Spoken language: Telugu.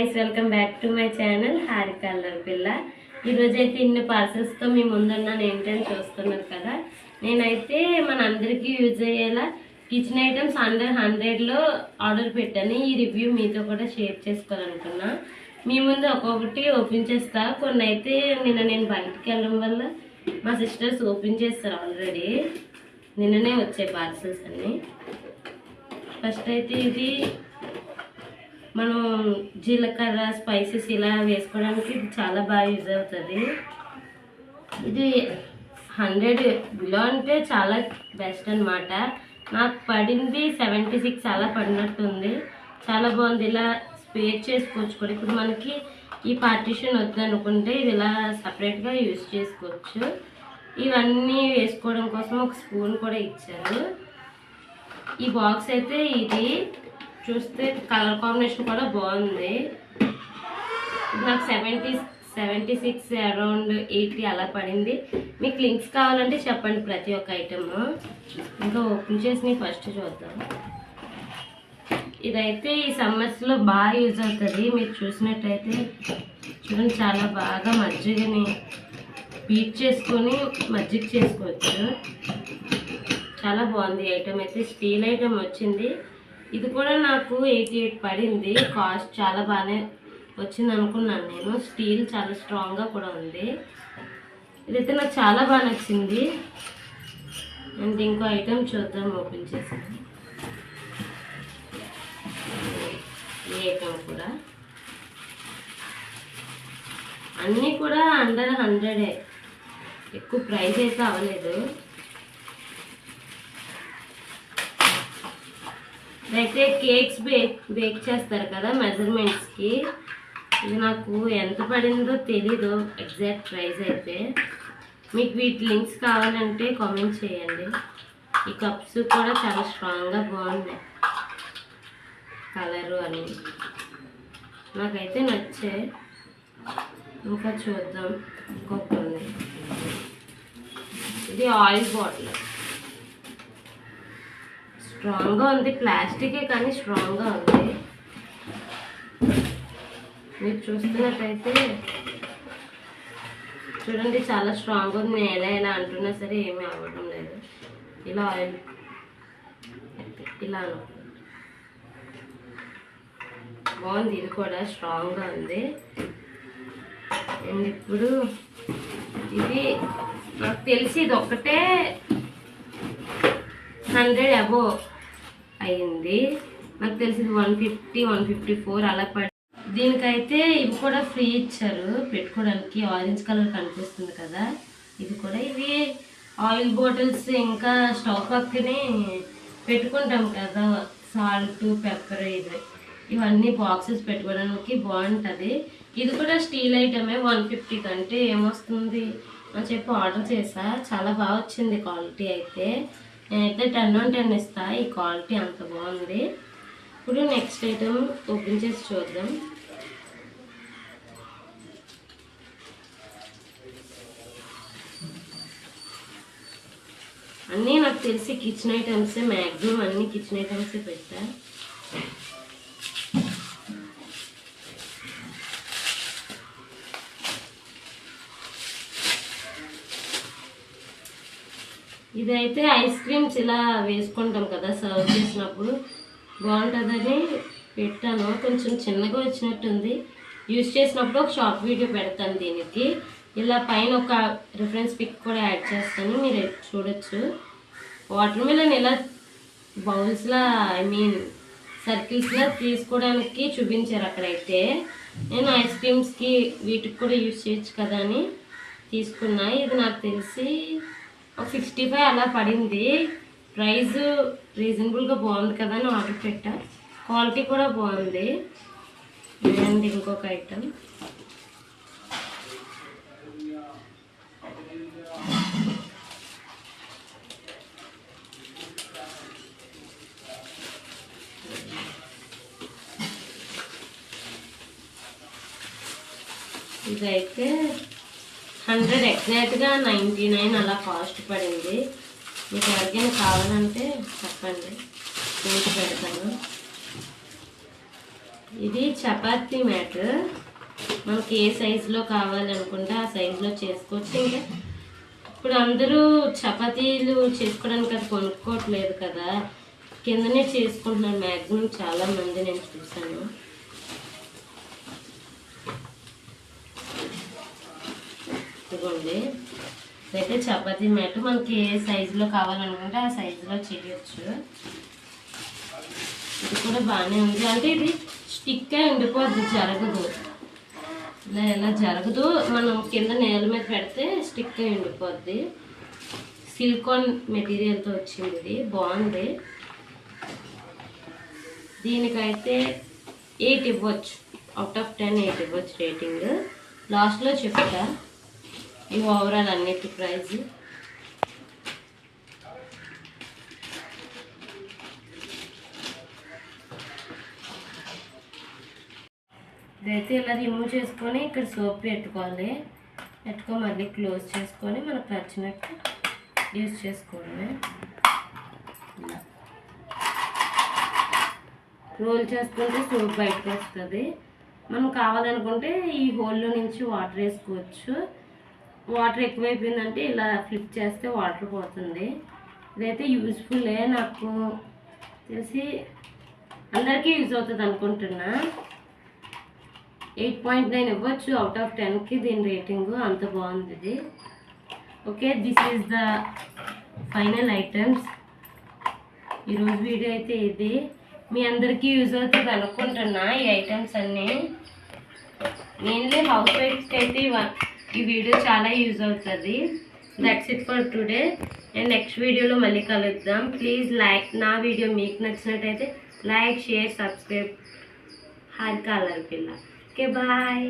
Guys welcome back to my channel Harika అల్లరి పిల్ల। ఈ రోజు అయితే ఇన్ని పార్సల్స్ తో మీ ముందున్నాను। ఏంటని చూస్తున్నారు కదా, నేనైతే మనందరికీ యూజ్ అయ్యేలా కిచెన్ ఐటమ్స్ అండర్ 100 లో ఆర్డర్ పెట్టాను। ఈ రివ్యూ మీతో కూడా షేర్ చేసుకోవాలనుకున్నా। మీ ముందు ఒక్కొక్కటి ఓపెన్ చేస్తా। కొన్ని అయితే నేను బయటికి వెళ్ళడం వల్ల మా సిస్టర్స్ ఓపెన్ చేస్తారు, ఆల్రెడీ నిన్ననే వచ్చే పార్సల్స్ అన్ని। ఫస్ట్ అయితే ఇది మనం జీలకర్ర స్పైసెస్ ఇలా వేసుకోవడానికి ఇది చాలా బాగా యూజ్ అవుతుంది। ఇది 100 బిలో అంటే చాలా బెస్ట్ అనమాట। నాకు పడింది 76 అలా పడినట్టుంది, చాలా బాగుంది। ఇలా స్పేర్ చేసుకోవచ్చు కూడా। ఇప్పుడు మనకి ఈ పార్టీషన్ వద్దనుకుంటే ఇది ఇలా సపరేట్గా యూజ్ చేసుకోవచ్చు। ఇవన్నీ వేసుకోవడం కోసం ఒక స్పూన్ కూడా ఇచ్చారు। ఈ బాక్స్ అయితే ఇది చూస్తే కలర్ కాంబినేషన్ కూడా బాగుంది। నాకు 76 అరౌండ్ 80 అలా పడింది। మీకు లింక్స్ కావాలంటే చెప్పండి ప్రతి ఒక్క ఐటమ్। ఇంకా ఓపెన్ చేసి ఫస్ట్ చూద్దాం। ఇదైతే ఈ సమ్మర్స్లో బాగా యూజ్ అవుతుంది। మీరు చూసినట్టయితే చూడండి, చాలా బాగా మజ్జిగని బీట్ చేసుకొని మజ్జిగ చేసుకోవచ్చు। చాలా బాగుంది ఐటమ్ అయితే। స్టీల్ ఐటమ్ వచ్చింది। ఇది కూడా నాకు 88 పడింది। కాస్ట్ చాలా బాగానే వచ్చింది అనుకున్నాను నేను। స్టీల్ చాలా స్ట్రాంగ్గా కూడా ఉంది। ఇదైతే నాకు చాలా బాగా నచ్చింది। అండ్ ఇంకో ఐటమ్ చూద్దాం ఓపెన్ చేసి। ఈ ఐటమ్ కూడా అన్నీ కూడా అండర్ 100, ఎక్కువ ప్రైస్ అయితే అవ్వలేదు। అయితే కేక్స్ బేక్ చేస్తారు కదా మెజర్మెంట్స్కి, ఇది నాకు ఎంత పడిందో తెలీదు ఎగ్జాక్ట్ ప్రైస్ అయితే। మీకు వీటి లింక్స్ కావాలంటే కామెంట్ చేయండి। ఈ కప్స్ కూడా చాలా స్ట్రాంగ్గా బాగున్నాయి, కలరు అని నాకైతే నచ్చాయి। ఇంకా చూద్దాం ఇంకొకటి। ఇది ఆయిల్ బాటిల్, స్ట్రాంగ్గా ఉంది। ప్లాస్టికే కానీ స్ట్రాంగ్గా ఉంది। మీరు చూస్తున్నట్టయితే చూడండి, చాలా స్ట్రాంగ్ ఉంది। నేను ఎలా అంటున్నా సరే ఏమీ అవ్వడం లేదు। ఇలా ఆయిల్ ఇలా బాగుంది, ఇది కూడా స్ట్రాంగ్గా ఉంది। అండ్ ఇప్పుడు ఇది నాకు తెలిసి ఇది ఒక్కటే 100 అబోవ్ అయింది। నాకు తెలిసి 150, 154 అలా పడి। దీనికైతే ఇవి కూడా ఫ్రీ ఇచ్చారు పెట్టుకోవడానికి। ఆరెంజ్ కలర్ కనిపిస్తుంది కదా, ఇది కూడా। ఇవి ఆయిల్ బాటిల్స్ ఇంకా స్టవ్ పక్కనే పెట్టుకుంటాం కదా, సాల్ట్ పెప్పర్ ఇవన్నీ బాక్సెస్ పెట్టుకోవడానికి బాగుంటుంది। ఇది కూడా స్టీల్ ఐటమే। 150 కంటే ఏమొస్తుంది అని చెప్పి ఆర్డర్ చేసా, చాలా బాగా వచ్చింది క్వాలిటీ అయితే। నేనైతే 10 on 10 ఇస్తా, ఈ క్వాలిటీ అంత బాగుంది। ఇప్పుడు నెక్స్ట్ ఐటమ్ ఓపెన్ చేసి చూద్దాం। అన్నీ నాకు తెలిసి కిచెన్ ఐటమ్సే, మ్యాక్సిమం అన్ని కిచెన్ ఐటమ్సే పెట్టా। ఇదైతే ఐస్ క్రీమ్స్ ఇలా వేసుకుంటాం కదా సర్వ్ చేసినప్పుడు, బాగుంటుందని పెట్టాను। కొంచెం చిన్నగా వచ్చినట్టుంది, యూజ్ చేసినప్పుడు ఒక షార్ట్ వీడియో పెడతాను దీనికి। ఇలా పైన ఒక రిఫరెన్స్ పిక్ కూడా యాడ్ చేస్తాను, మీరు చూడొచ్చు। వాటర్ మిలన్ ఇలా బౌల్స్లా సర్కిల్స్లా తీసుకోవడానికి చూపించారు అక్కడైతే। నేను ఐస్ క్రీమ్స్కి వీటికి కూడా యూజ్ చేయొచ్చు కదా అని తీసుకున్నా। ఇది నాకు తెలిసి ఒక 65 అలా పడింది। ప్రైస్ రీజనబుల్గా బాగుంది కదా అని ఆర్డర్ పెట్టా, క్వాలిటీ కూడా బాగుంది। అండ్ ఇంకొక ఐటమ్ ఇదైతే 100 ఎగ్జాక్ట్గా 99 అలా కాస్ట్ పడింది। మీకు ఎవరికైనా కావాలంటే చెప్పండి, లింక్ పెడతాను। ఇది చపాతీ మ్యాట్. మనకి ఏ సైజులో కావాలనుకుంటే ఆ సైజులో చేసుకోవచ్చు. ఇంకా ఇప్పుడు అందరూ చపాతీలు చేసుకోవడానికి అది కొనుక్కోవట్లేదు కదా, కిందనే చేసుకుంటున్నారు మ్యాక్సిమం చాలామంది, నేను చూసాను. ఇదిగోండి, అయితే చపాతీ మ్యాట్ మనకి ఏ సైజులో కావాలనుకుంటే ఆ సైజులో చేయొచ్చు. ఇది కూడా బాగానే ఉంది. అంటే ఇది స్టిక్గా ఉండిపోద్ది, జరగదు. ఇలా జరగదు, మనం కింద నేల మీద పెడితే స్టిక్గా ఉండిపోద్ది. సిలికాన్ మెటీరియల్తో వచ్చింది, ఇది బాగుంది. దీనికైతే 8 ఇవ్వచ్చు, అవుట్ ఆఫ్ 10 8 ఇవ్వచ్చు రేటింగ్. లాస్ట్లో చెప్తా ఈ ఓవరాల్ అన్నిటి ప్రైజ్. ఇదైతే ఇలా రిమూవ్ చేసుకొని ఇక్కడ సోప్ పెట్టుకోవాలి. మళ్ళీ క్లోజ్ చేసుకొని మనకు నచ్చినట్టు యూజ్ చేసుకోవడమే. ఇలా రోల్ చేసుకుంటే సోప్ బయటకు వస్తుంది. మనం కావాలనుకుంటే ఈ హోల్లో నుంచి వాటర్ వేసుకోవచ్చు. వాటర్ ఎక్కువైపోయిందంటే ఇలా ఫ్లిప్ చేస్తే వాటర్ పోతుంది. ఇదైతే యూజ్ఫుల్లే, నాకు తెలిసి అందరికీ యూజ్ అవుతుంది అనుకుంటున్నా. 8.9 ఇవ్వచ్చు అవుట్ ఆఫ్ 10కి దీని రేటింగు, అంత బాగుంది ఇది. Okay, this is the final items. ఈరోజు వీడియో అయితే ఇది. మీ అందరికీ యూజ్ అవుతుంది అనుకుంటున్నా ఈ ఐటమ్స్ అన్నీ. మెయిన్లీ హౌస్ వైఫ్స్కి అయితే ఈ వీడియో చాలా యూజ్ అవుతుంది. That's it for today. And next వీడియోలో మళ్ళీ కలుద్దాం. ప్లీజ్ లైక్, నా వీడియో మీకు నచ్చినట్టయితే లైక్, షేర్, సబ్స్క్రైబ్. హారిక అల్లరి పిల్ల. Okay, bye.